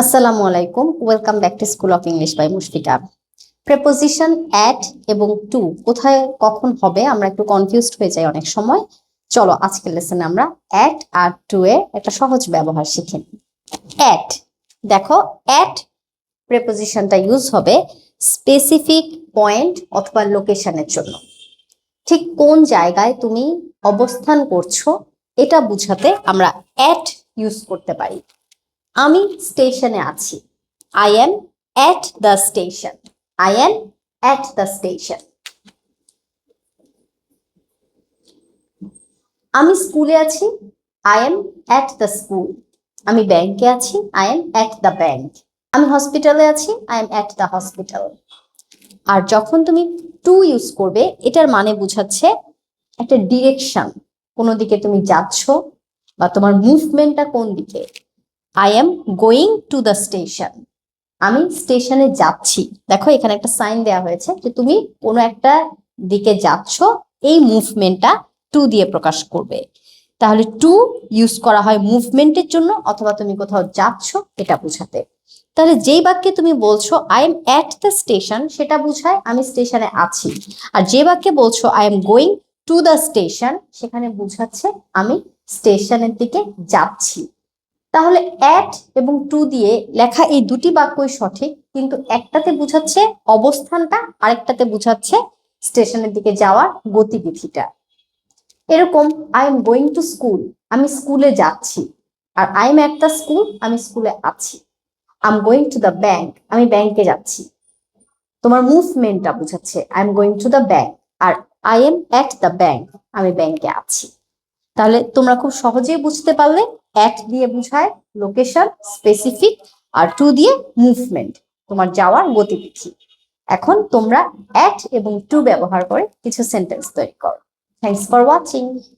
আসসালামু আলাইকুম, welcome back to school of English by Mushfika. Preposition at এবং টু কোথায় কখন হবে আমরা একটু কনফিউজড হয়ে যাই অনেক সময়। চলো আজকের লেসনে আমরা অ্যাট আর টু এর একটা সহজ ব্যবহার শিখে নিই। অ্যাট, দেখো অ্যাট প্রেপোজিশনটা ইউজ হবে স্পেসিফিক পয়েন্ট অথবা লোকেশনের জন্য। ঠিক কোন জায়গায় তুমি অবস্থান করছো এটা বোঝাতে আমরা অ্যাট ইউজ করতে পারি। আমি স্টেশনে আছি, I am at the station, I am at the station. আমি স্কুলে আছি, I am at the school. আমি ব্যাংকে আছি, I am at the bank. আমি হসপিটালে আছি, I am at the hospital. আর যখন তুমি টু ইউজ করবে এটার মানে বোঝাচ্ছে একটা ডিরেকশন, কোনো দিকে তুমি যাচ্ছ বা তোমার মুভমেন্টটা কোন দিকে। I am going to the station, আমি স্টেশনে যাচ্ছি। দেখো এখানে একটা সাইন দেওয়া হয়েছে যে তুমি কোনো একটা দিকে যাচ্ছ, এই মুভমেন্টটা টু দিয়ে প্রকাশ করবে। তাহলে টু ইউজ করা হয় মুভমেন্টের জন্য অথবা তুমি কোথাও যাচ্ছ এটা বোঝাতে। তাহলে যেই বাক্যে তুমি বলছো I am at the station সেটা বোঝায় আমি স্টেশনে আছি, আর যে বাক্যে বলছো I am going to the station সেখানে বোঝাচ্ছে আমি স্টেশনের দিকে যাচ্ছি। তাহলে অ্যাট এবং টু দিয়ে লেখা এই দুটি বাক্যই সঠিক, কিন্তু একটাতে বোঝাচ্ছে অবস্থানটা, আরেকটাতে বোঝাচ্ছে স্টেশনের দিকে যাওয়ার গতিবিধিটা। এরকম I am going to school, আমি স্কুলে যাচ্ছি, আর I am at the school, আমি স্কুলে আছি। I am going to the bank, আমি ব্যাংকে যাচ্ছি। তোমার মুভমেন্টটা বোঝাচ্ছে I am going to the bank, আর I am at the bank, আমি ব্যাংকে আছি। তাহলে তোমরা খুব সহজেই বুঝতে পারলে অ্যাট দিয়ে বোঝায় লোকেশন স্পেসিফিক, আর টু দিয়ে মুভমেন্ট, তোমার যাওয়ার গতিবিধি। এখন তোমরা অ্যাট এবং টু ব্যবহার করে কিছু সেন্টেন্স তৈরি করো। Thanks for watching.